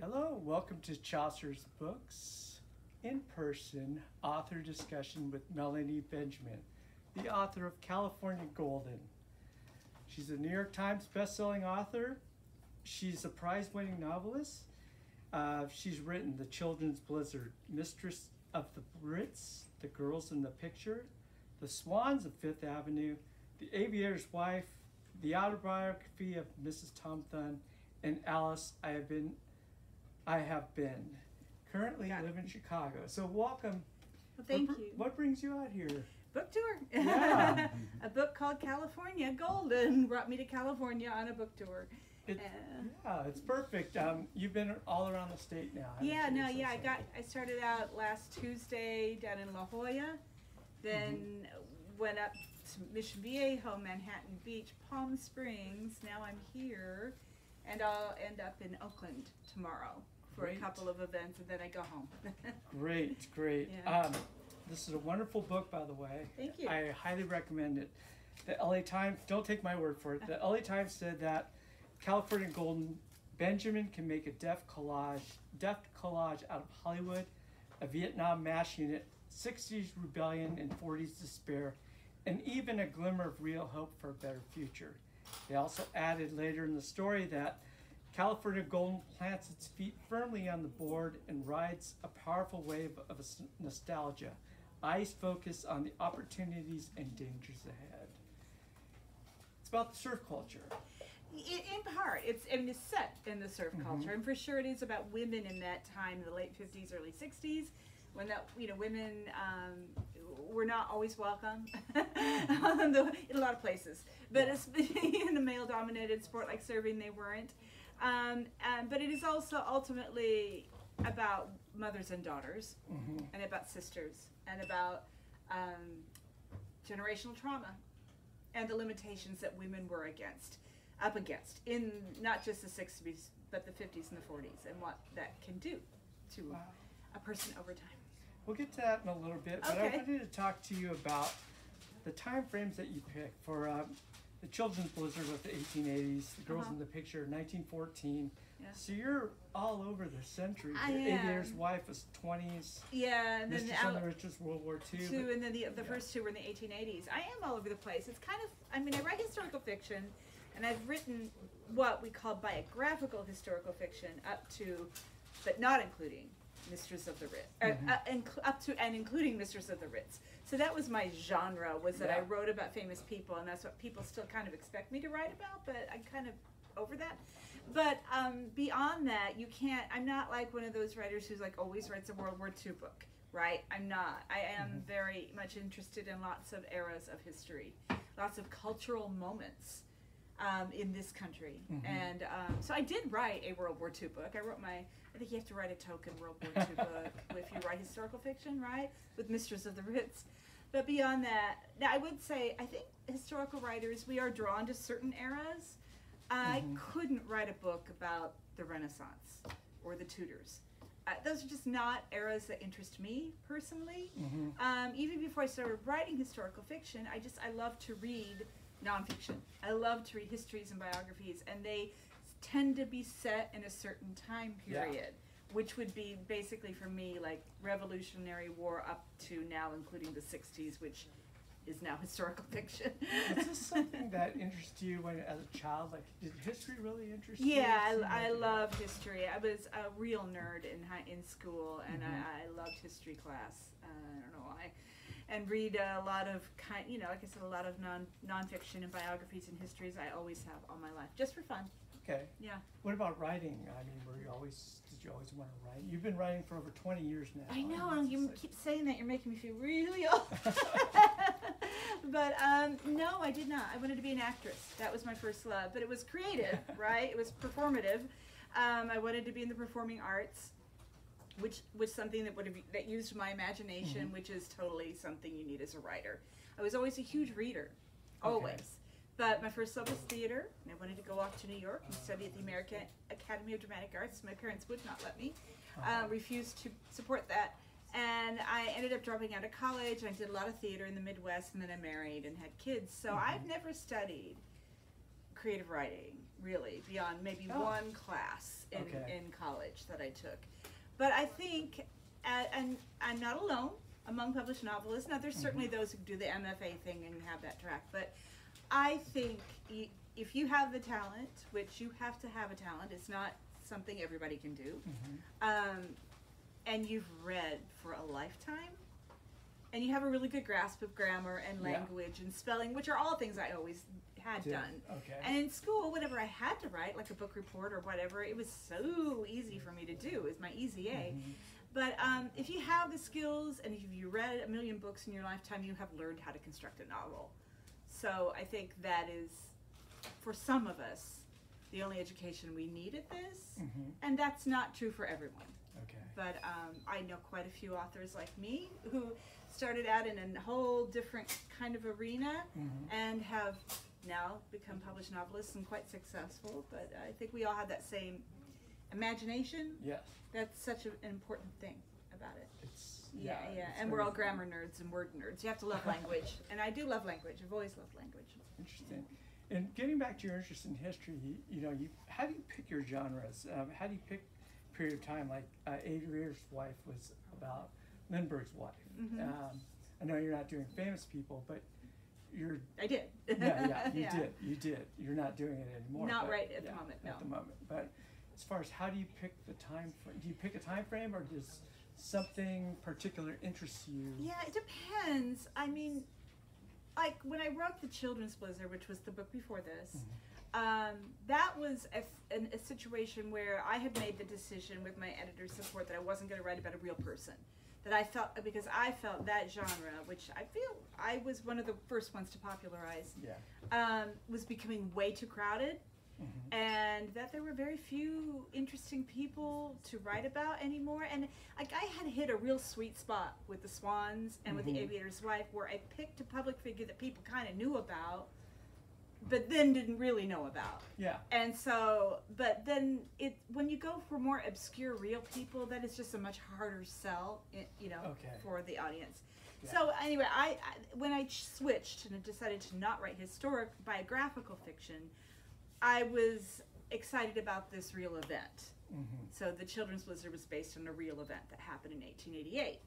Hello, welcome to Chaucer's Books in-person author discussion with Melanie Benjamin, the author of California Golden. She's a New York Times bestselling author. She's a prize-winning novelist. She's written The Children's Blizzard, Mistress of the Ritz, The Girls in the Picture, The Swans of Fifth Avenue, The Aviator's Wife, The Autobiography of Mrs. Tom Thumb, and Alice, I Have Been. Currently live in Chicago. So welcome. Well, thank you. What brings you out here? Book tour. Yeah. A book called California Golden brought me to California on a book tour. Yeah, it's perfect. You've been all around the state now. I started out last Tuesday down in La Jolla, then went up to Mission Viejo, Manhattan Beach, Palm Springs. Now I'm here, and I'll end up in Oakland tomorrow for a couple of events, and then I go home. Great. Yeah. This is a wonderful book, by the way. Thank you. I highly recommend it. The LA Times, don't take my word for it, the LA Times said that California Golden, Benjamin can make a deft collage out of Hollywood, a Vietnam MASH unit, 60s rebellion and 40s despair, and even a glimmer of real hope for a better future. They also added later in the story that California Golden plants its feet firmly on the board and rides a powerful wave of nostalgia. Eyes focus on the opportunities and dangers ahead. It's about the surf culture. In part, it's set in the surf culture, and for sure it is about women in that time, the late 50s, early 60s, when women were not always welcome in a lot of places, but in a male-dominated sport like surfing, they weren't. But it is also ultimately about mothers and daughters, and about sisters, and about generational trauma, and the limitations that women were up against in not just the 60s, but the 50s and the 40s, and what that can do to a person over time. We'll get to that in a little bit, but I wanted to talk to you about the time frames that you picked for the Children's Blizzard with the 1880s, The Girls in the Picture, 1914. Yeah. So you're all over the century. The Aviator's Wife was 20s. Yeah, and then Mistress of the Ritz was World War II. And then the first two were in the 1880s. I am all over the place. It's kind of, I write historical fiction, and I've written what we call biographical historical fiction up to, but not including Mistress of the Ritz, up to and including Mistress of the Ritz. So that was my genre, was that I wrote about famous people, and that's what people still kind of expect me to write about, but I'm kind of over that. But beyond that, you can't, I'm not like one of those writers who's like always writes a World War II book, right? I'm not. I am very much interested in lots of eras of history, lots of cultural moments in this country. And so I did write a World War II book. I think you have to write a token World War II book if you write historical fiction, right? With Mistress of the Ritz. But beyond that, now I would say, I think historical writers, we are drawn to certain eras. I couldn't write a book about the Renaissance or the Tudors. Those are just not eras that interest me personally. Even before I started writing historical fiction, I love to read nonfiction. I love to read histories and biographies, and they tend to be set in a certain time period, which would be basically for me like Revolutionary War up to now, including the 60s, which is now historical fiction. Is this something that interests you as a child? Like, did history really interest you? Yeah, I love history. I was a real nerd in school, and I loved history class. I don't know why. And read a lot of like I said, a lot of nonfiction and biographies and histories. I always have all my life, just for fun. Okay. Yeah. What about writing? Did you always want to write? You've been writing for over 20 years now. I know, you keep saying that. You're making me feel really old. But no, I did not. I wanted to be an actress. That was my first love. But it was creative, right? It was performative. I wanted to be in the performing arts, which was something that used my imagination, which is totally something you need as a writer. I was always a huge reader, always. But my first love was theater, and I wanted to go off to New York and study at the American Academy of Dramatic Arts. My parents would not let me, refused to support that. And I ended up dropping out of college, and I did a lot of theater in the Midwest, and then I married and had kids. So I've never studied creative writing, really, beyond maybe one class in college that I took. But I think, and I'm not alone among published novelists. Now, there's certainly those who do the MFA thing and have that track, but I think if you have the talent, which you have to have a talent, it's not something everybody can do, and you've read for a lifetime, and you have a really good grasp of grammar and language and spelling, which are all things I always had done. Okay. And in school, whenever I had to write, like a book report or whatever, it was so easy for me to do. It was my easy A. But if you have the skills, and if you read a million books in your lifetime, you have learned how to construct a novel. So I think that is, for some of us, the only education we need at this, and that's not true for everyone. Okay. But I know quite a few authors like me who started out in a whole different kind of arena and have now become published novelists and quite successful. But I think we all have that same imagination. Yes. That's such an important thing about it. It's And we're all grammar nerds and word nerds. You have to love language, and I do love language. I've always loved language. Interesting. And getting back to your interest in history, how do you pick your genres? How do you pick period of time? Like Adria's Wife was about Lindbergh's wife. I know you're not doing famous people, but I did. You did. You're not doing it anymore. Not right at the moment, no. At the moment. But as far as how do you pick the time frame? Do you pick a time frame, or does something particular interest you? Yeah, it depends. I mean, like when I wrote The Children's Blizzard, which was the book before this, that was a situation where I had made the decision with my editor's support that I wasn't going to write about a real person. That I felt, because I felt that genre, which I feel I was one of the first ones to popularize, was becoming way too crowded, and that there were very few interesting people to write about anymore. And like I had hit a real sweet spot with The Swans and with The Aviator's Wife, where I picked a public figure that people kind of knew about, but then didn't really know about. Yeah. And so, but then when you go for more obscure real people, that is just a much harder sell, for the audience. Yeah. So anyway, I when I switched and decided to not write historic biographical fiction, I was excited about this real event. So The Children's Blizzard was based on a real event that happened in 1888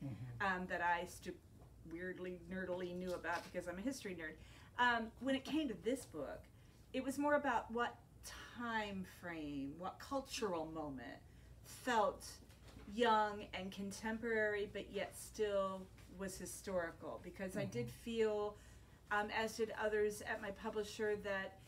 that I weirdly, nerdily knew about because I'm a history nerd. When it came to this book, it was more about what time frame, what cultural moment felt young and contemporary, but yet still was historical. Because I did feel, as did others at my publisher, that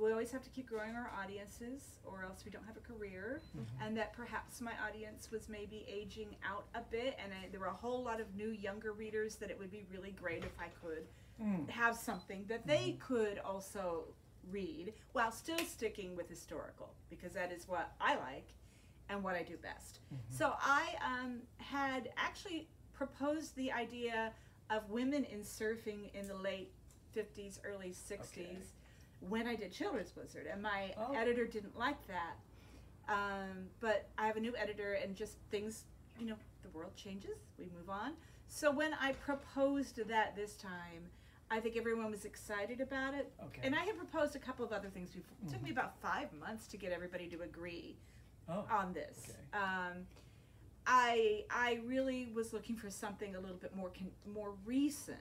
we always have to keep growing our audiences, or else we don't have a career, and that perhaps my audience was maybe aging out a bit, and there were a whole lot of new, younger readers that it would be really great if I could have something that they could also read while still sticking with historical, because that is what I like and what I do best. So I had actually proposed the idea of women in surfing in the late 50s, early 60s when I did Children's Blizzard, and my editor didn't like that. But I have a new editor, and just things, the world changes, we move on. So when I proposed that this time, I think everyone was excited about it. And I had proposed a couple of other things before. It took me about 5 months to get everybody to agree on this. I really was looking for something a little bit more recent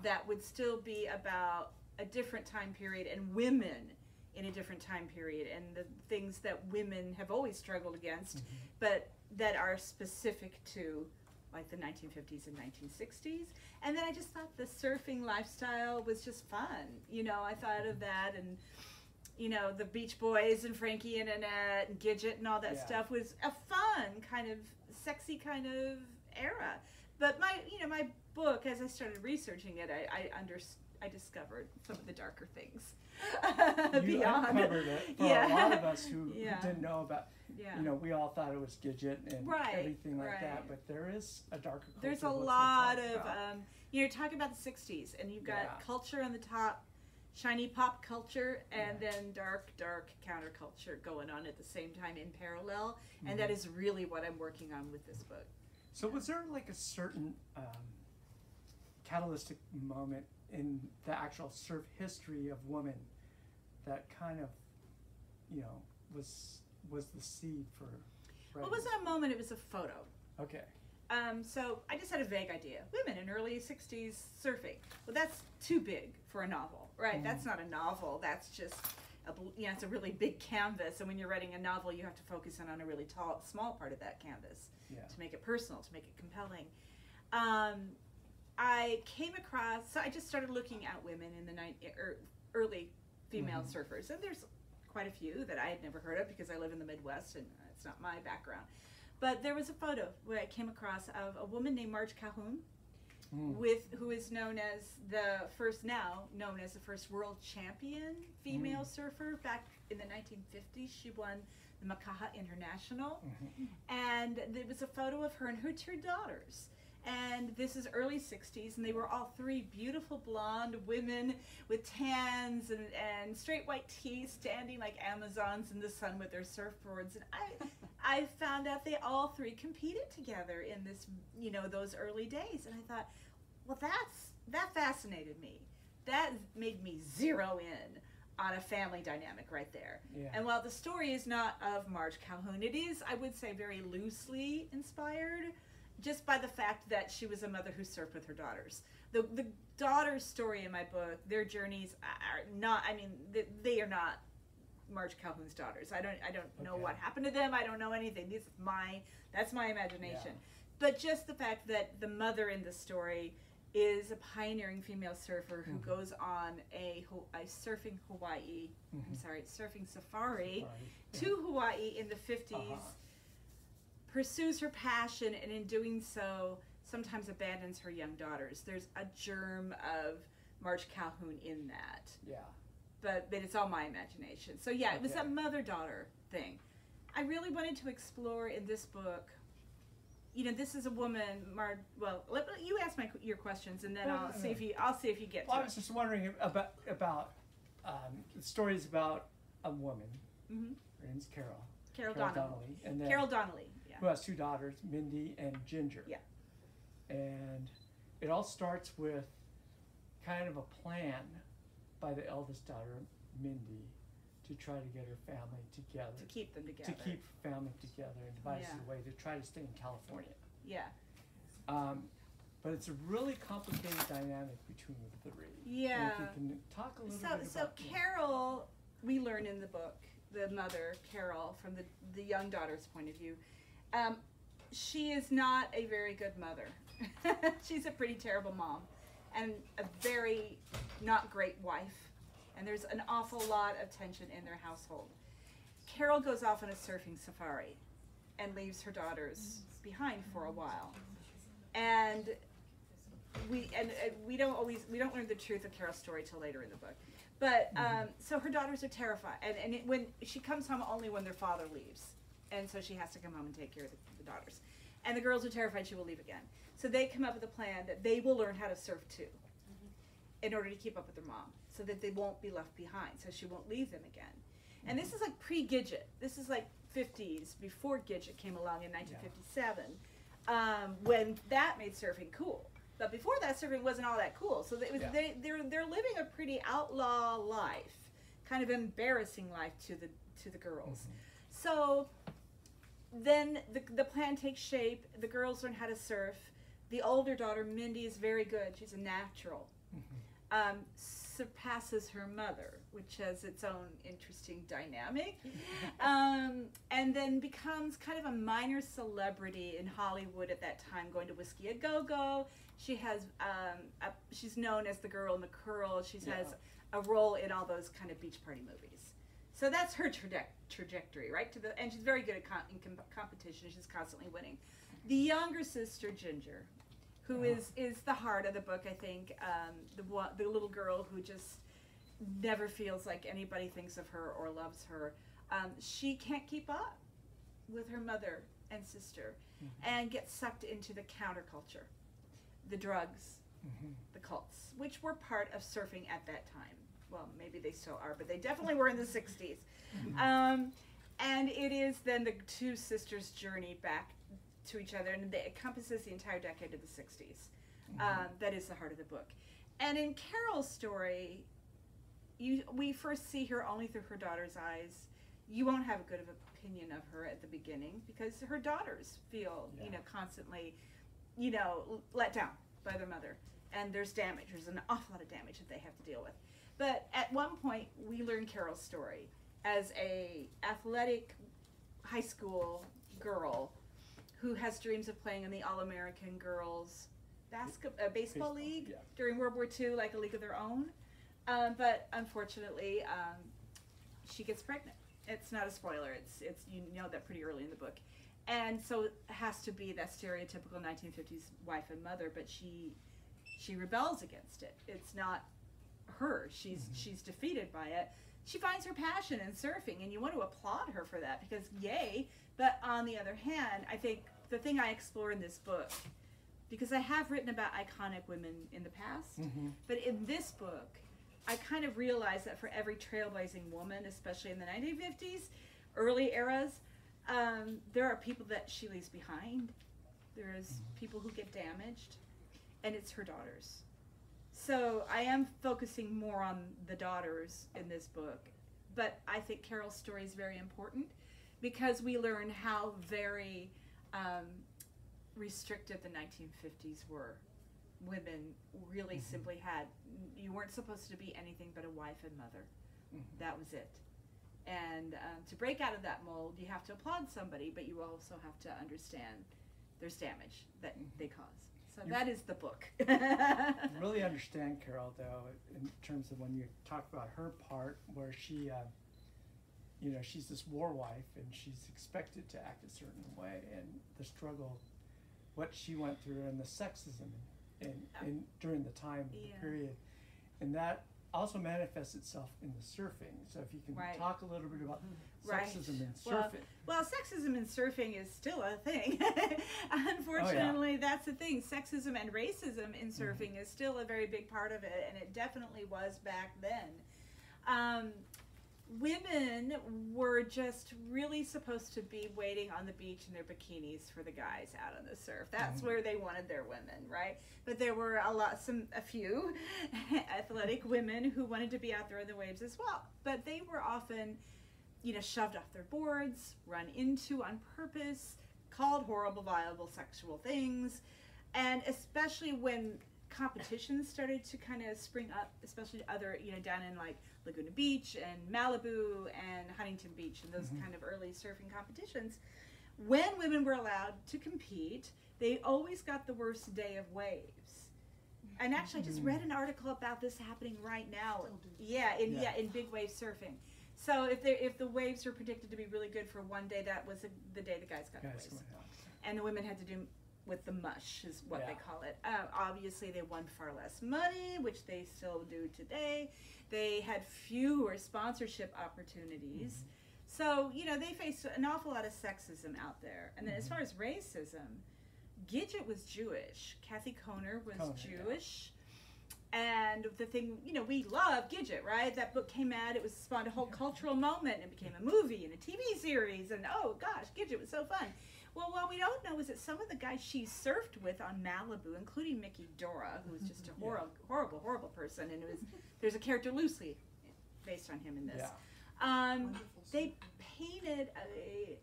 that would still be about a different time period and women in a different time period, and the things that women have always struggled against, but that are specific to like the 1950s and 1960s. And then I just thought the surfing lifestyle was just fun. I thought of that, and the Beach Boys and Frankie and Annette and Gidget and all that stuff was a fun kind of sexy kind of era. But my book, as I started researching it, I discovered some of the darker things. You uncovered it for a lot of us who didn't know about. We all thought it was Gidget and everything like that, but there is a darker culture. There's a lot of you're talking about the 60s, and you've got culture on the top, shiny pop culture, and then dark counterculture going on at the same time in parallel, and that is really what I'm working on with this book. So was there like a certain catalytic moment in the actual surf history of women that kind of was the seed for Well, writing? it wasn't a moment, it was a photo. Okay. So I just had a vague idea. Women in early 60s surfing. Well, that's too big for a novel, right? Mm. That's not a novel. That's just, it's a really big canvas. And when you're writing a novel, you have to focus in on a really small part of that canvas to make it personal, to make it compelling. I came across, so I just started looking at women in the early female surfers. And there's quite a few that I had never heard of because I live in the Midwest and it's not my background. But there was a photo where I came across of a woman named Marge Calhoun, who is known as the first world champion female surfer. Back in the 1950s, she won the Makaha International, and there was a photo of her and her two daughters. And this is early 60s, and they were all three beautiful blonde women with tans and straight white teeth, standing like Amazons in the sun with their surfboards. And I found out they all three competed together in this, those early days. And I thought, well, that fascinated me. That made me zero in on a family dynamic right there. Yeah. And while the story is not of Marge Calhoun, it is, I would say, very loosely inspired, just by the fact that she was a mother who surfed with her daughters. The daughters' story in my book, their journeys are not, they are not Marge Calhoun's daughters. I don't know what happened to them. I don't know anything. That's my imagination. Yeah. But just the fact that the mother in the story is a pioneering female surfer who goes on a surfing Hawaii, surfing safari to Hawaii in the 50s, pursues her passion, and in doing so, sometimes abandons her young daughters. There's a germ of Marge Calhoun in that. Yeah. But it's all my imagination. So yeah, it was a mother-daughter thing. I really wanted to explore in this book, this is a woman, you ask your questions, and then I'll see if you get to I was just wondering about stories about a woman. Her name's Carol. Carol Donnelly. And then Carol Donnelly, yeah. who has two daughters, Mindy and Ginger. Yeah. And it all starts with kind of a plan by the eldest daughter, Mindy, to try to get her family together. To keep them together. To keep family together and devises a way to try to stay in California. Yeah. But it's a really complicated dynamic between the three. Yeah. And if you can talk a little bit about So Carol, we learn in the book, the mother, Carol, from the young daughter's point of view, she is not a very good mother. She's a pretty terrible mom and a very not great wife. And there's an awful lot of tension in their household. Carol goes off on a surfing safari and leaves her daughters behind for a while. And we don't learn the truth of Carol's story till later in the book. But so her daughters are terrified, and when she comes home only when their father leaves, and so she has to come home and take care of the daughters. And the girls are terrified she will leave again. So they come up with a plan that they will learn how to surf too, in order to keep up with their mom, so that they won't be left behind, so she won't leave them again. And this is like pre-Gidget. This is like 50s, before Gidget came along in 1957, when that made surfing cool. But before that, surfing wasn't all that cool. So they're living a pretty outlaw life, kind of embarrassing life to the girls. So then the plan takes shape. The girls learn how to surf. The older daughter, Mindy, is very good. She's a natural. Surpasses her mother, which has its own interesting dynamic, and then becomes kind of a minor celebrity in Hollywood at that time, going to Whiskey A Go-Go. She has she's known as the girl in the curl. She has a role in all those kind of beach party movies. So that's her trajectory, right? And she's very good at competition. She's constantly winning. The younger sister, Ginger, who is the heart of the book, I think, the little girl who just never feels like anybody thinks of her or loves her. She can't keep up with her mother and sister and gets sucked into the counterculture, the drugs, the cults, which were part of surfing at that time. Well, maybe they still are, but they definitely were in the 60s. And it is then the two sisters' journey back to each other, and it encompasses the entire decade of the 60s. That is the heart of the book. And in Carol's story, we first see her only through her daughter's eyes. you won't have a good of opinion of her at the beginning because her daughters feel, constantly, let down by their mother. And there's damage. There's an awful lot of damage that they have to deal with. But at one point, we learn Carol's story as a athletic high school girl who has dreams of playing in the All-American Girls baseball league during World War II, like a league of their own. But unfortunately, she gets pregnant. It's not a spoiler. It's you know that pretty early in the book. And so it has to be that stereotypical 1950s wife and mother, but she rebels against it. It's not her. She's defeated by it. She finds her passion in surfing, and you want to applaud her for that because yay. But on the other hand, I think the thing I explore in this book, because I have written about iconic women in the past, but in this book, I kind of realized that for every trailblazing woman, especially in the 1950s, early eras, there are people that she leaves behind. There's people who get damaged, and it's her daughters. So I am focusing more on the daughters in this book, but I think Carol's story is very important because we learn how very restrictive the 1950s were. Women really simply you weren't supposed to be anything but a wife and mother. That was it. And to break out of that mold, you have to applaud somebody, but you also have to understand there's damage that they cause. So that is the book. Really understand Carol, though, in terms of when you talk about her part, where she, she's this war wife and she's expected to act a certain way, and the struggle, what she went through, and the sexism in during the time, the period, and that also manifests itself in the surfing. So if you can talk a little bit about sexism in surfing. Well, sexism in surfing is still a thing. Unfortunately, that's the thing. Sexism and racism in surfing is still a very big part of it, and it definitely was back then. Women were just really supposed to be waiting on the beach in their bikinis for the guys out on the surf. That's where they wanted their women, right? But there were a few athletic women who wanted to be out there in the waves as well. But they were often, shoved off their boards, run into on purpose, called horrible, violable sexual things, and especially when competitions started to kind of spring up, especially other, down in like Laguna Beach and Malibu and Huntington Beach and those kind of early surfing competitions. When women were allowed to compete, they always got the worst day of waves. And actually, I just read an article about this happening right now. In big wave surfing. So if the waves were predicted to be really good for one day, that was the day the guys got the waves. And the women had to do with the mush is what they call it. Obviously, they won far less money, which they still do today. They had fewer sponsorship opportunities. So, they faced an awful lot of sexism out there. And then as far as racism, Gidget was Jewish. Kathy Kohner was Jewish. And the thing, we love Gidget, right? That book came out, it was spawned a whole cultural moment, and it became a movie and a TV series, and oh gosh, Gidget was so fun. Well, what we don't know is that some of the guys she surfed with on Malibu, including Mickey Dora, who was just a horrible person, and there's a character loosely based on him in this. They painted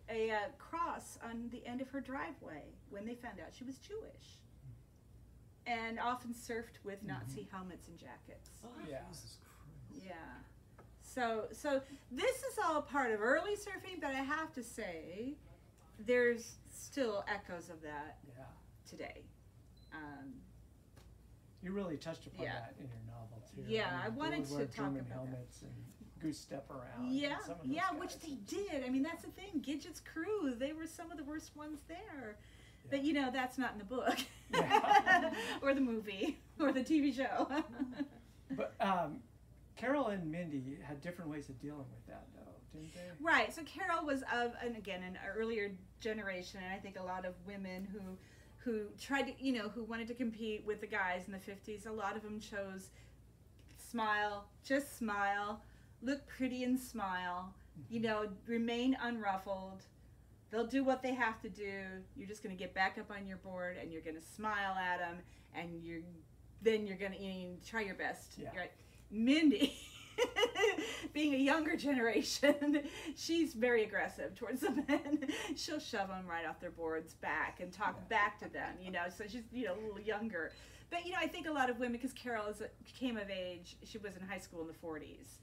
a cross on the end of her driveway when they found out she was Jewish, and often surfed with Nazi helmets and jackets. So this is all part of early surfing, but I have to say, there's still echoes of that today. You really touched upon that in your novel too. I wanted to talk German about helmets and goose step around. Which they did. I mean, that's the thing. Gidget's crew, they were some of the worst ones there. But that's not in the book, or the movie, or the TV show. But Carol and Mindy had different ways of dealing with that, though, didn't they? Right. So Carol was of, and again, an earlier generation, and I think a lot of women who tried to, who wanted to compete with the guys in the 50s, a lot of them chose just smile, look pretty and smile, remain unruffled. They'll do what they have to do. You're just going to get back up on your board, and you're going to smile at them, and then you're going to try your best. Right? Mindy being a younger generation, she's very aggressive towards the men. She'll shove them right off their boards back and talk back to them, you know, so she's, you know, a little younger. But, you know, I think a lot of women, because Carol came of age, she was in high school in the 40s,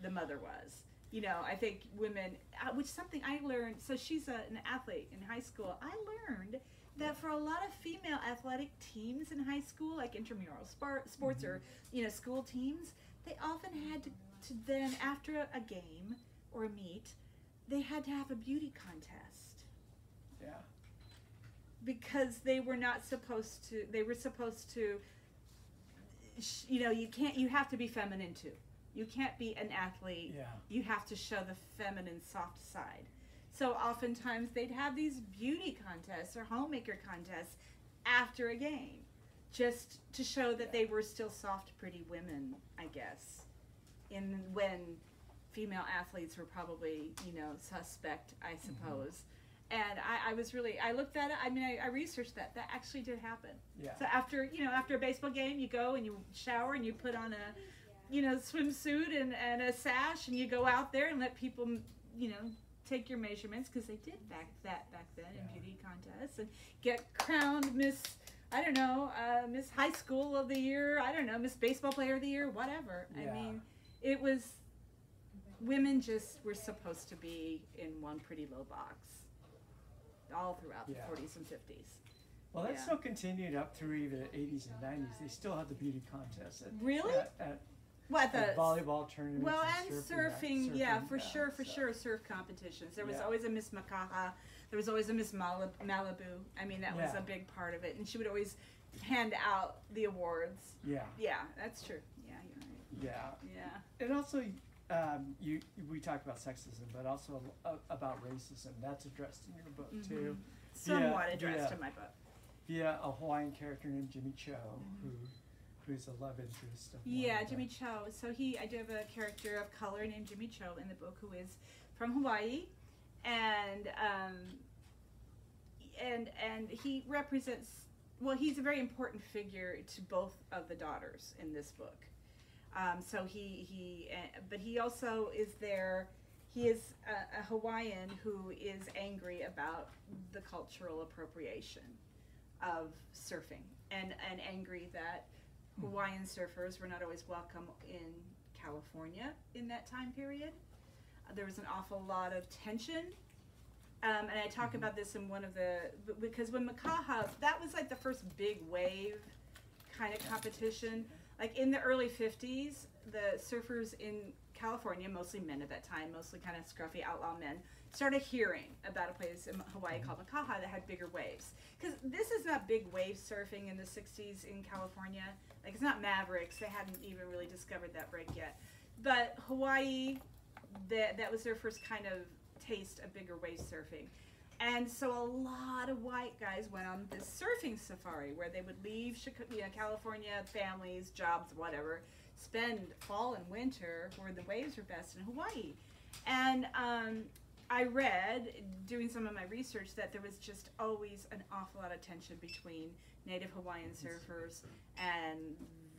the mother was. You know, I think women, which is something I learned, so she's an athlete in high school. I learned that for a lot of female athletic teams in high school, like intramural sports or, you know, school teams, they often had to then, after a game or a meet, they had to have a beauty contest. Yeah. Because they were not supposed to, they were supposed to, you know, you have to be feminine too. You can't be an athlete. Yeah. You have to show the feminine soft side. So oftentimes they'd have these beauty contests or homemaker contests after a game, just to show that they were still soft, pretty women, I guess. When female athletes were probably, you know, suspect, I suppose. And I looked at it, I mean, I researched that actually did happen. Yeah. So after a baseball game, you go and you shower and you put on a, you know, swimsuit and a sash, and you go out there and let people, you know, take your measurements, because they did back then in beauty contests, and get crowned Miss, I don't know, Miss High School of the Year, I don't know, Miss Baseball Player of the Year, whatever. Yeah. I mean, it was, women just were supposed to be in one pretty little box all throughout the 40s and 50s. Well, that still continued up through even the 80s and 90s. They still had the beauty contests. Really? At volleyball tournaments. Well, and surfing, yeah, for sure, surf competitions. There was always a Miss Makaha. There was always a Miss Malibu. I mean, that was a big part of it. And she would always hand out the awards. Yeah. Yeah, that's true. Yeah, you're right. Yeah. Yeah. And also, we talked about sexism, but also about racism. That's addressed in your book, too. Somewhat addressed in my book. Via a Hawaiian character named Jimmy Cho, who's a love interest of Jimmy Cho. So I do have a character of color named Jimmy Cho in the book, who is from Hawaii, and he represents, well, he's a very important figure to both of the daughters in this book. But he also is there. He is a Hawaiian who is angry about the cultural appropriation of surfing, and angry that Hawaiian surfers were not always welcome in California in that time period. There was an awful lot of tension, and I talk about this in one of because when Makaha, that was like the first big wave kind of competition. Like in the early 50s, the surfers in California, mostly men at that time, mostly kind of scruffy outlaw men, started hearing about a place in Hawaii called Makaha that had bigger waves. Because this is not big wave surfing in the 60s in California. Like, it's not Mavericks. They hadn't even really discovered that break yet. But Hawaii, that was their first kind of taste of bigger wave surfing. And so a lot of white guys went on this surfing safari where they would leave California, families, jobs, whatever, spend fall and winter where the waves were best in Hawaii. And I read, doing some of my research, that there was just always an awful lot of tension between Native Hawaiian surfers and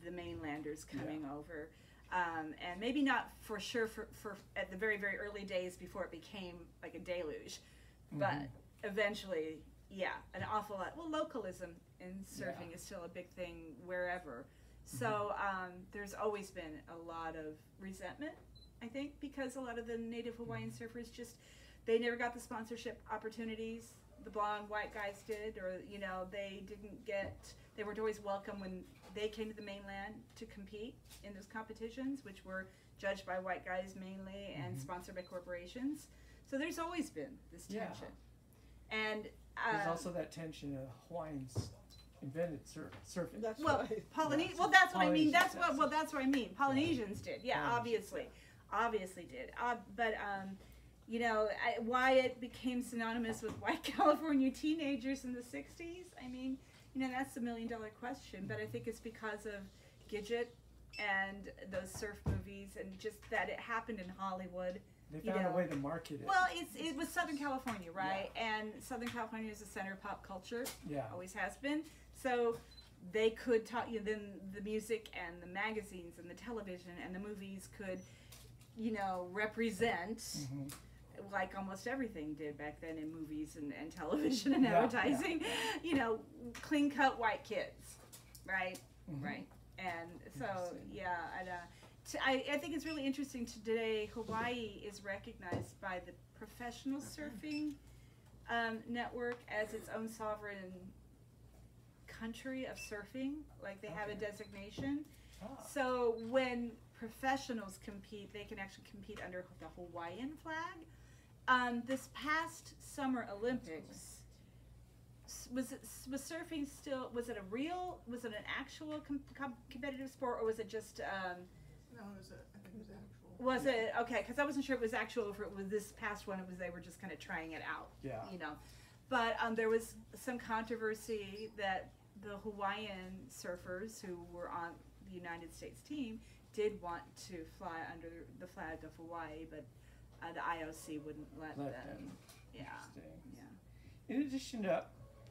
the mainlanders coming over. And maybe not for sure for at the very, very early days before it became like a deluge. But eventually, an awful lot. Well, localism in surfing is still a big thing wherever. So there's always been a lot of resentment, I think, because a lot of the Native Hawaiian surfers they never got the sponsorship opportunities the blonde white guys did, or, they weren't always welcome when they came to the mainland to compete in those competitions, which were judged by white guys mainly and sponsored by corporations. So there's always been this tension. And there's also that tension of Hawaiians invented surfing. That's right. Well, that's what I mean. That's what I mean. Polynesians did. Yeah, obviously did. Why it became synonymous with white California teenagers in the 60s, I mean, that's the $1 million question. But I think it's because of Gidget and those surf movies, and just that it happened in Hollywood. They found a way to market it. Well, it was Southern California, right? Yeah. And Southern California is the center of pop culture. Yeah. Always has been. So they could talk, then the music and the magazines and the television and the movies could represent, Mhm. like almost everything did back then in movies and television and Yeah, advertising, clean cut white kids, right? Mhm. Right. And so, Interesting. yeah, I think it's really interesting today. Hawaii is recognized by the Professional Surfing Network as its own sovereign country of surfing. Like they have a Okay. designation. Ah. So when professionals compete, they can actually compete under the Hawaiian flag. This past Summer Olympics, was surfing still, was it an actual competitive sport, or was it just, No, I think it was actual. was it, okay, because I wasn't sure if it was actual, or if it was this past one, they were just kind of trying it out, Yeah. But there was some controversy that the Hawaiian surfers who were on the United States team did want to fly under the flag of Hawaii, but the IOC wouldn't let them. Yeah. Interesting. Yeah. In addition to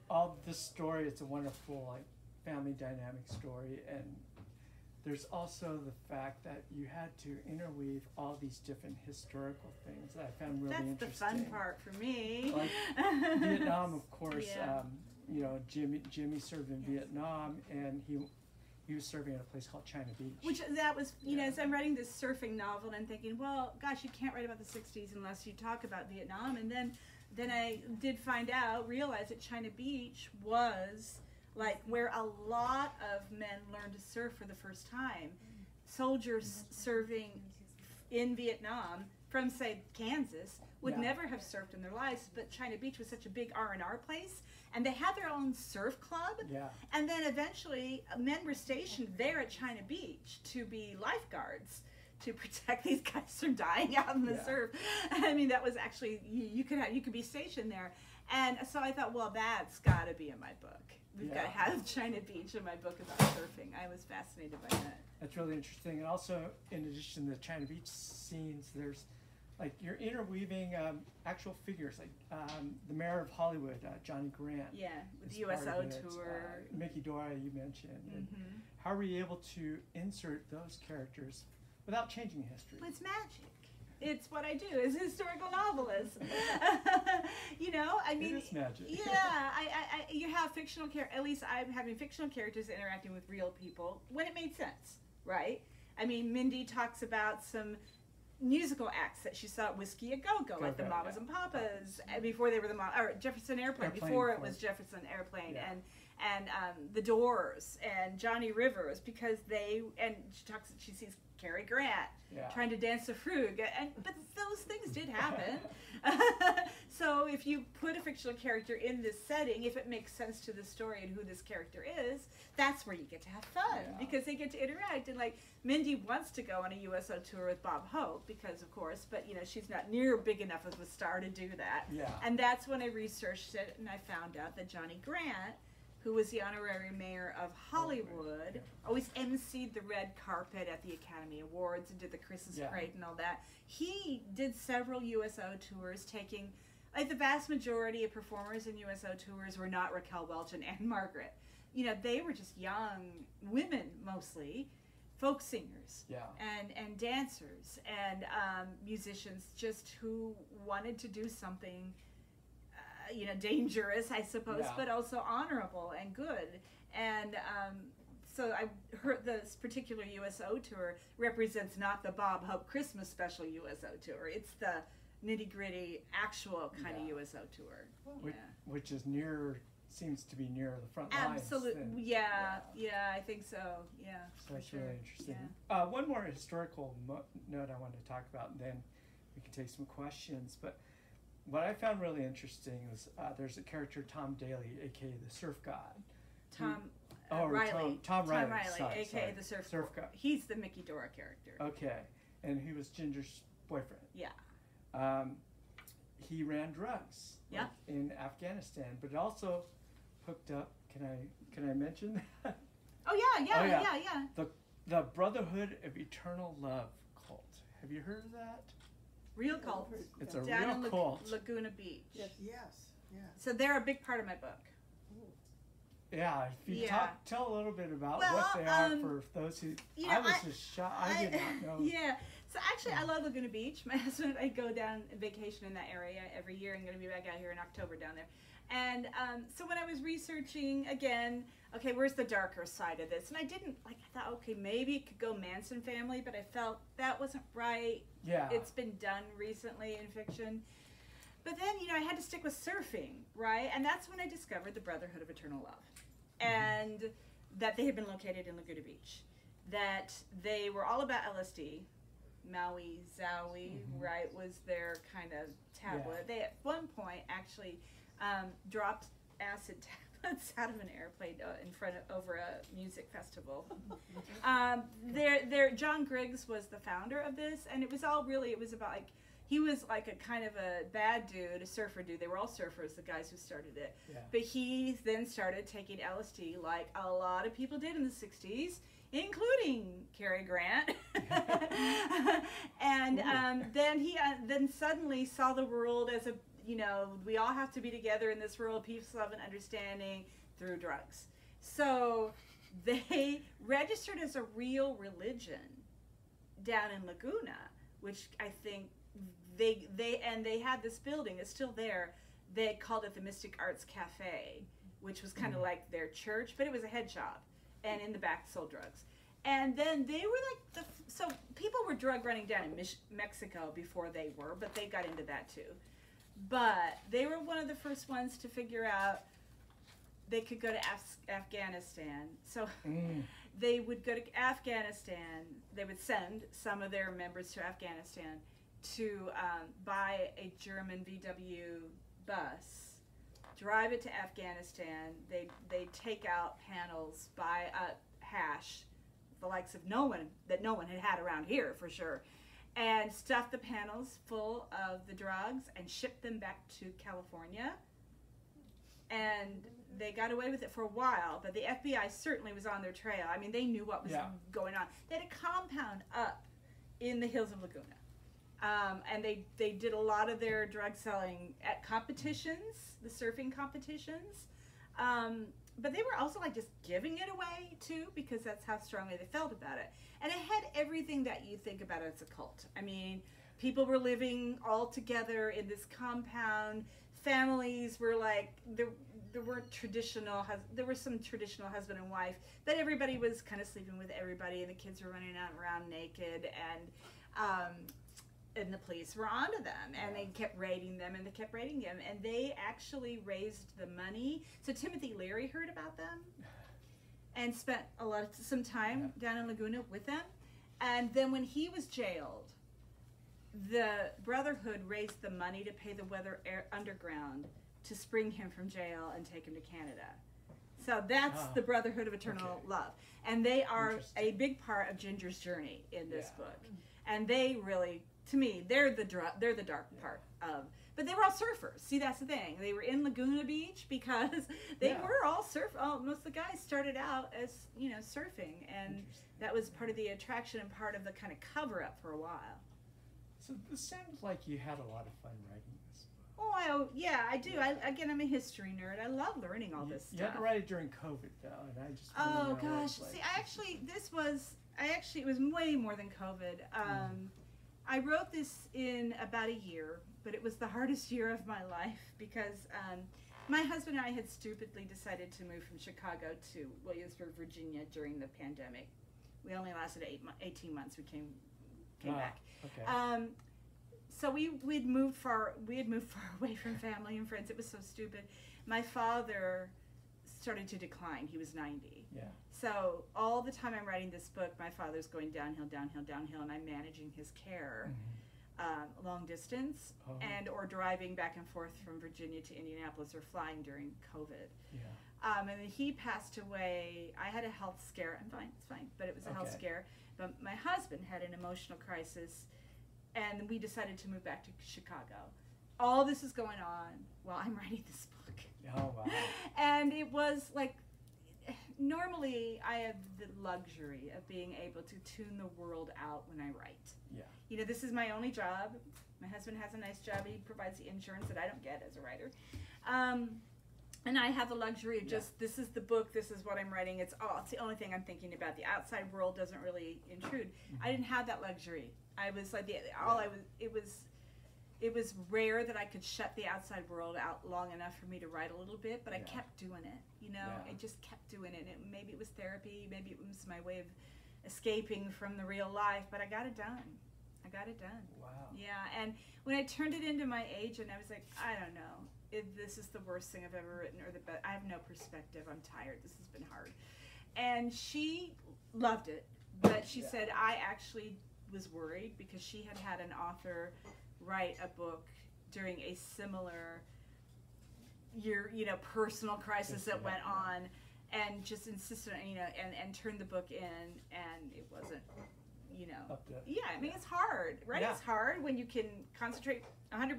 all this story, it's a wonderful family dynamic story, and there's also the fact that you had to interweave all these different historical things that I found really That's interesting. the fun part for me. Like Vietnam, of course. Yeah. Jimmy served in Vietnam, and he was serving at a place called China Beach. Which that was, Yeah. as I'm writing this surfing novel, and I'm thinking, well, gosh, you can't write about the '60s unless you talk about Vietnam. And then I did realize that China Beach was like where a lot of men learned to surf for the first time. Soldiers serving in Vietnam from, say, Kansas would Yeah. never have surfed in their lives, but China Beach was such a big R&R place, and they had their own surf club. Yeah. And then eventually, men were stationed there at China Beach to be lifeguards to protect these guys from dying out in the Yeah. surf. I mean, that was actually you could be stationed there, and so I thought, well, that's got to be in my book. We've got to Yeah. have China Beach in my book about surfing. I was fascinated by that. That's really interesting. And also, in addition to the China Beach scenes, there's you're interweaving actual figures, like the mayor of Hollywood, Johnny Grant. Yeah, with the is part USO of it. tour. Mickey Dora, you mentioned. And Mhm. how were you able to insert those characters without changing history? It's magic. It's what I do as a historical novelist. I mean, It is magic. Yeah, you have fictional at least I'm having fictional characters interacting with real people when it made sense, right? I mean, Mindy talks about some musical acts that she saw at Whiskey A Go-Go at the Go-Go, Mamas yeah. and Papas before they were or Jefferson Airplane before it was Jefferson Airplane, Yeah. and the Doors and Johnny Rivers, because she sees Cary Grant Yeah. trying to dance the frug, but those things did happen. So if you put a fictional character in this setting, if it makes sense to the story and who this character is, that's where you get to have fun, Yeah. because they get to interact. And like Mindy wants to go on a USO tour with Bob Hope because, of course, but she's not near big enough of a star to do that. Yeah. And that's when I researched it, and I found out that Johnny Grant, who was the honorary mayor of Hollywood, Yeah. always emceed the red carpet at the Academy Awards and did the Christmas Yeah. parade and all that. He did several USO tours, taking, the vast majority of performers in USO tours were not Raquel Welch and Anne Margaret. They were just young women, mostly, folk singers. Yeah. And dancers and musicians just who wanted to do something dangerous, I suppose, Yeah. but also honorable and good. And so I heard this particular USO tour represents not the Bob Hope Christmas special USO tour. It's the nitty-gritty actual kind of Yeah. USO tour. Which is seems to be near the front lines. Absolutely. than- Yeah, I think so. Yeah. So for that's sure. really interesting. Yeah. One more historical note I wanted to talk about, and then we can take some questions. But what I found really interesting was there's a character, Tom Daly, aka the Surf God. Tom Riley. Tom Riley. Sorry, aka the Surf God. He's the Mickey Dora character. Okay, and he was Ginger's boyfriend. Yeah. He ran drugs. Yeah. In Afghanistan, but also hooked up. Can I mention that? Oh yeah. The Brotherhood of Eternal Love cult. Have you heard of that? Real cult. It's a Down real in cult. Laguna Beach. Yes. So they're a big part of my book. Yeah, if you Yeah. tell a little bit about Well, what they are for those who. I was just shocked. I did not know. Yeah, So actually, I love Laguna Beach. My husband and I go down on vacation in that area every year. I'm going to be back out here in October down there. And so when I was researching, again, okay, where's the darker side of this? And I thought, okay, maybe it could go Manson family, but I felt that wasn't right. Yeah. It's been done recently in fiction. But then, I had to stick with surfing, right? And that's when I discovered the Brotherhood of Eternal Love. And that they had been located in Laguna Beach. That they were all about LSD. Maui Zowie, right, was their kind of tablet. Yeah. They at one point actually dropped acid tablets out of an airplane over a music festival. John Griggs was the founder of this, and it was about like, he was like a kind of a bad dude, a surfer dude. They were all surfers, the guys who started it. Yeah. But he then started taking LSD like a lot of people did in the 60s, including Cary Grant. And then he then suddenly saw the world as we all have to be together in this world, peace, love, and understanding through drugs. So they registered as a real religion down in Laguna, which I think they had this building. It's still there. They called it the Mystic Arts Cafe, which was kind of like their church, but it was a head shop, and in the back sold drugs. And then they were like so people were drug running down in Mexico before they were, but they got into that too. But they were one of the first ones to figure out they could go to Afghanistan. So they would go to Afghanistan. They would send some of their members to Afghanistan to buy a German VW bus, drive it to Afghanistan. They take out panels, buy up hash, the likes of no one had around here for sure, and stuff the panels full of the drugs and ship them back to California. And they got away with it for a while, but the FBI certainly was on their trail. I mean, they knew what was going on. They had a compound up in the hills of Laguna. And they did a lot of their drug selling at competitions, the surfing competitions. But they were also like just giving it away too, because that's how strongly they felt about it. And it had everything that you think about as a cult. I mean, people were living all together in this compound. Families were like, there weren't traditional, there were some traditional husband and wife, but everybody was kind of sleeping with everybody, and the kids were running around naked, and the police were onto them, and they kept raiding them, and they actually raised the money. So Timothy Leary heard about them and spent some time down in Laguna with them. And then when he was jailed, the Brotherhood raised the money to pay the Weather Underground to spring him from jail and take him to Canada. So that's the Brotherhood of Eternal Love. And they are a big part of Ginger's journey in this book. And they really, to me, they're the dark part of, but they were all surfers. See, that's the thing. They were in Laguna Beach because they were all most of the guys started out as, surfing, and that was part of the attraction and part of the kind of cover up for a while. So this sounds like you had a lot of fun writing this book. Oh, yeah, I do. I'm a history nerd. I love learning all this stuff. You had to write it during COVID, though, and I just Oh gosh, see, it was way more than COVID. I wrote this in about a year, but it was the hardest year of my life because my husband and I had stupidly decided to move from Chicago to Williamsburg, Virginia during the pandemic. We only lasted 18 months. We came back. Okay. So we had moved far away from family and friends. It was so stupid. My father started to decline. He was 90. Yeah. So all the time I'm writing this book, my father's going downhill, and I'm managing his care, long distance, or driving back and forth from Virginia to Indianapolis, or flying during COVID. Yeah. And then he passed away. I had a health scare. I'm fine, it's fine, but it was a health scare. But my husband had an emotional crisis, and we decided to move back to Chicago. All this is going on while I'm writing this book. Oh, wow. And it was like, normally I have the luxury of being able to tune the world out when I write. Yeah. This is my only job. My husband has a nice job. He provides the insurance that I don't get as a writer. And I have the luxury of just, this is the book, this is what I'm writing. It's the only thing I'm thinking about. The outside world doesn't really intrude. I didn't have that luxury I was like it was rare that I could shut the outside world out long enough for me to write a little bit, but I kept doing it, you know. I just kept doing it. Maybe it was therapy, maybe it was my way of escaping from the real life, but I got it done. Wow. Yeah, and when I turned it into my agent, I was like, I don't know if this is the worst thing I've ever written or the best. I have no perspective. I'm tired. This has been hard. And she loved it, but she said I actually was worried because she had an author write a book during a similar personal crisis that went on, and just insisted on, and turned the book in, and it wasn't, I mean, it's hard, right? It's hard when you can concentrate 100% on it.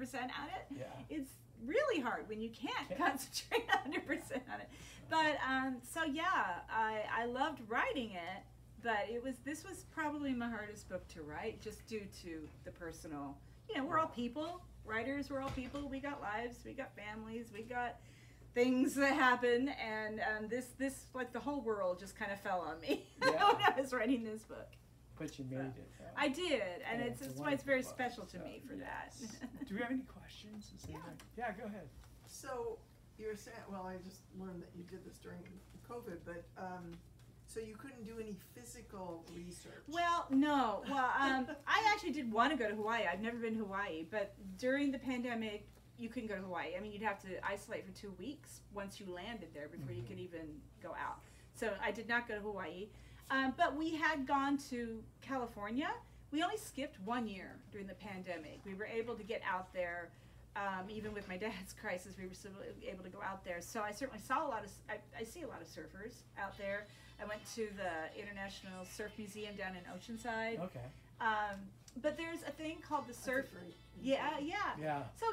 Yeah. It's really hard when you can't concentrate 100% on it. But I loved writing it, but this was probably my hardest book to write, just due to the personal. We're all people, writers. We're all people. We got lives. We got families. We got things that happen, and this like the whole world just kind of fell on me when I was writing this book. But you made it. I did, and it's why it's very special to me for that. Do we have any questions? Yeah, go ahead. So you were saying, well, I just learned that you did this during COVID, but so you couldn't do any physical research? Well, no. Well, I actually did want to go to Hawaii. I've never been to Hawaii, but during the pandemic, you couldn't go to Hawaii. I mean, you'd have to isolate for 2 weeks once you landed there before you could even go out. So I did not go to Hawaii. But we had gone to California. We only skipped 1 year during the pandemic. We were able to get out there, even with my dad's crisis. We were still able to go out there. So I certainly saw I see a lot of surfers out there. I went to the International Surf Museum down in Oceanside. Okay. But there's a thing called the surf. Yeah. So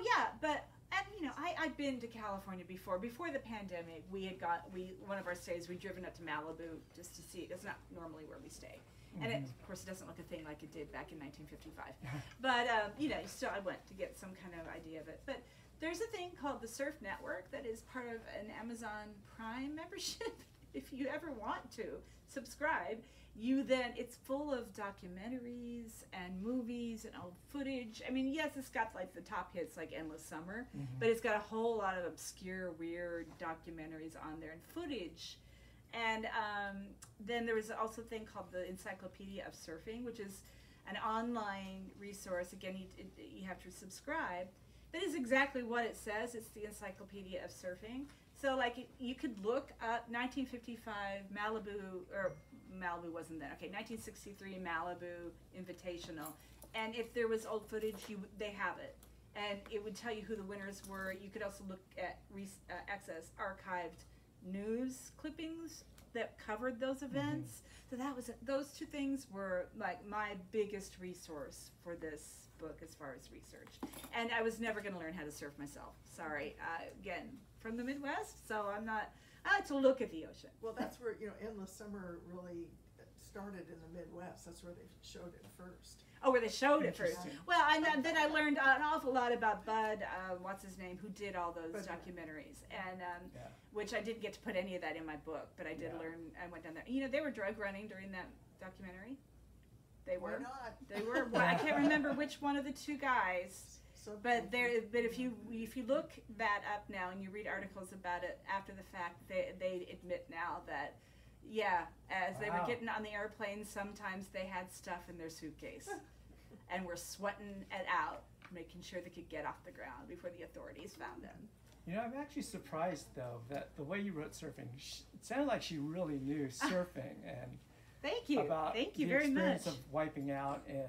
I've been to California before. Before the pandemic, one of our stays, we'd driven up to Malibu just to see. It's not normally where we stay, and of course it doesn't look a thing like it did back in 1955. But still I went to get some kind of idea of it. But there's a thing called the Surf Network that is part of an Amazon Prime membership. If you ever want to subscribe, it's full of documentaries and movies and old footage. I mean, yes, it's got like the top hits like Endless Summer, but it's got a whole lot of obscure, weird documentaries on there and footage. And then there was also a thing called the Encyclopedia of Surfing, which is an online resource. Again, you have to subscribe. That is exactly what it says. It's the Encyclopedia of Surfing. So, like, you could look up 1955 Malibu, or Malibu wasn't then, okay, 1963 Malibu Invitational. And if there was old footage, they have it. And it would tell you who the winners were. You could also look at access archived news clippings that covered those events. So those two things were, like, my biggest resource for this book as far as research. And I was never going to learn how to surf myself. Sorry. Again, from the Midwest, so I like to look at the ocean. Well, that's where, Endless Summer really started in the Midwest. That's where they showed it first. Oh, where they showed it first. Well, then I learned an awful lot about Bud, what's his name, who did all those documentaries, and which I didn't get to put any of that in my book, but I did learn. I went down there. They were drug running during that documentary. They were. Why not? They were. Well, I can't remember which one of the two guys. But if you look that up now and you read articles about it after the fact, they admit now that as they were getting on the airplane, sometimes they had stuff in their suitcase and were sweating it out, making sure they could get off the ground before the authorities found them. I'm actually surprised though that the way you wrote surfing, it sounded like she really knew surfing and. Thank you. Thank you very much. The experience of wiping out and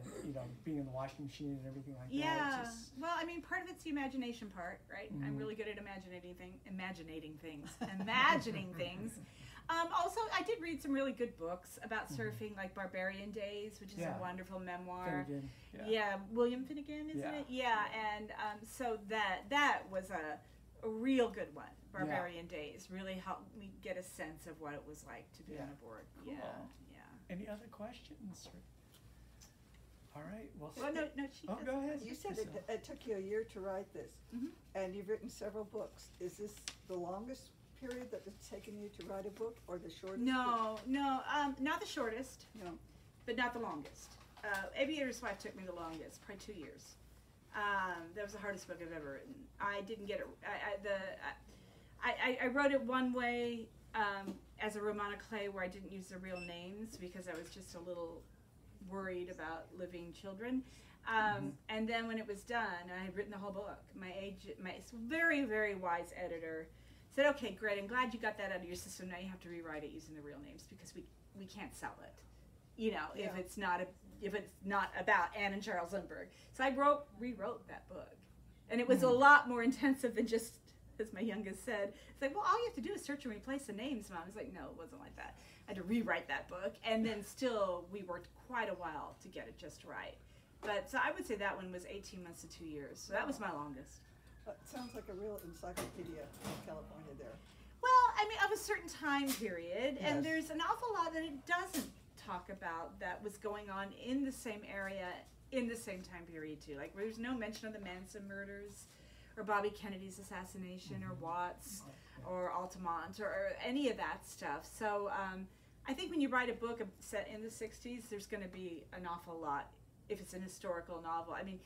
being in the washing machine and everything like that. Yeah. Well, I mean, part of it's the imagination part, right? I'm really good at imagining things. Also, I did read some really good books about surfing, like Barbarian Days, which is a wonderful memoir. Finnegan. William Finnegan, isn't it? Yeah, and so that was a real good one. Barbarian Days really helped me get a sense of what it was like to be on a board. Cool. Yeah. Any other questions? All right. Well, go ahead. You said it took you a year to write this, and you've written several books. Is this the longest period that it's taken you to write a book, or the shortest? No, not the shortest. No, but not the longest. Aviator's Wife took me the longest, probably 2 years. That was the hardest book I've ever written. I didn't get it. I wrote it one way as a roman à clef where I didn't use the real names because I was just a little worried about living children. And then when it was done, I had written the whole book. My very, very wise editor said, "Okay, great. I'm glad you got that out of your system. Now you have to rewrite it using the real names because we can't sell it. You know, if it's not about Anne and Charles Lindbergh." So I rewrote that book, and it was a lot more intensive than just, as my youngest said, it's like, well, all you have to do is search and replace the names, Mom. I was like, no, it wasn't like that. I had to rewrite that book, and then still we worked quite a while to get it just right. But so I would say that one was 18 months to 2 years. So that was my longest. That sounds like a real encyclopedia of California there. Well, I mean, of a certain time period, and Yes. there's an awful lot that it doesn't talk about that was going on in the same area in the same time period too. Like there's no mention of the Manson murders, or Bobby Kennedy's assassination, or Watts, or Altamont, or any of that stuff. So I think when you write a book set in the 60s, there's going to be an awful lot. If it's an historical novel, I mean,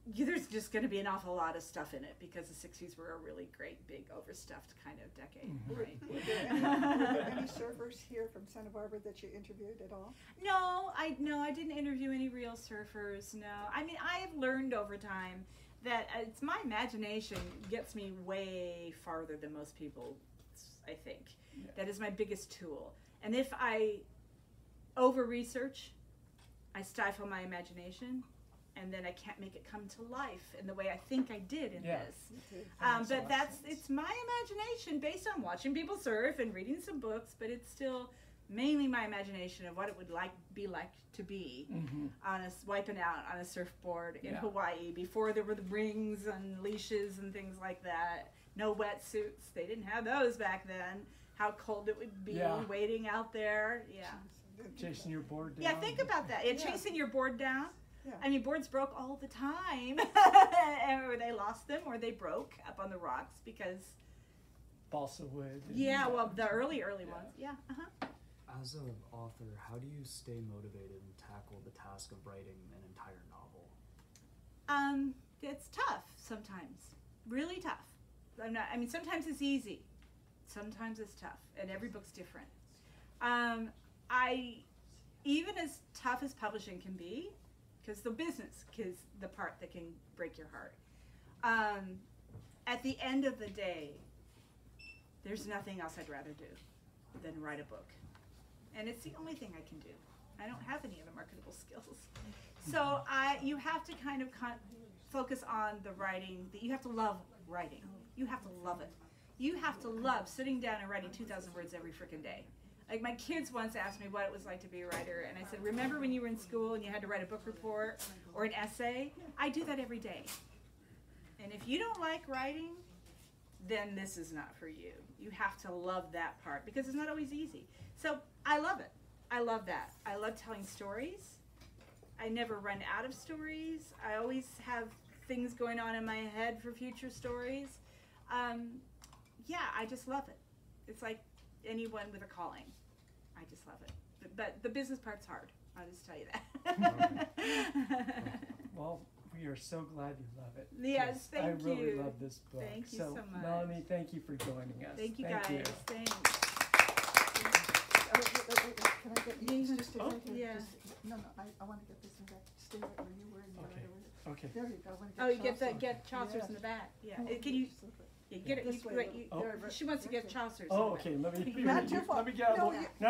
there's just going to be an awful lot of stuff in it because the 60s were a really great, big, overstuffed kind of decade, right? Were there any surfers here from Santa Barbara that you interviewed at all? No, I didn't interview any real surfers. No, I mean, I have learned over time that it's my imagination gets me way farther than most people, I think. Yeah. That is my biggest tool. And if I over-research, I stifle my imagination, and then I can't make it come to life in the way I think I did in this. But it's my imagination based on watching people surf and reading some books, but it's still mainly my imagination of what it would be like to be on wiping out on a surfboard in Hawaii before there were the rings and leashes and things like that. No wetsuits. They didn't have those back then. How cold it would be waiting out there. Yeah. Chasing your board down. Yeah, think about that. Chasing your board down. Yeah. I mean, boards broke all the time. Or they lost them, or they broke up on the rocks because... balsa wood. Yeah, well, the early ones. Yeah, As an author, how do you stay motivated and tackle the task of writing an entire novel? It's tough sometimes. Really tough. Sometimes it's easy. Sometimes it's tough, and every book's different. Even as tough as publishing can be, because the business is the part that can break your heart. At the end of the day, there's nothing else I'd rather do than write a book. And it's the only thing I can do. I don't have any other marketable skills. So you have to kind of focus on the writing. You have to love writing. You have to love it. You have to love sitting down and writing 2,000 words every freaking day. Like my kids once asked me what it was like to be a writer, and I said, remember when you were in school and you had to write a book report or an essay? I do that every day. And if you don't like writing, then this is not for you. You have to love that part because it's not always easy. So I love it. I love that. I love telling stories. I never run out of stories. I always have things going on in my head for future stories. I just love it. It's like anyone with a calling. I just love it. But the business part's hard. I'll just tell you that. Well, we are so glad you love it. Yes, thank you. I really love this book. Thank you so much. Melanie, thank you for joining us. Thank you guys. Thanks. Can I get just Oh. Yeah. No, I want to get this in back. Stay right where you were and go right over there. Okay. There you go. I want Oh, to you Chaucer. get Chaucer's Yes. in the back. Yeah. Oh, Can you slip it. get it? This way, Right, look. Oh. There, she wants to right get there. Chaucer's. Oh, in the back. okay. Let me Not too far. Let me get out. No, the- you- No,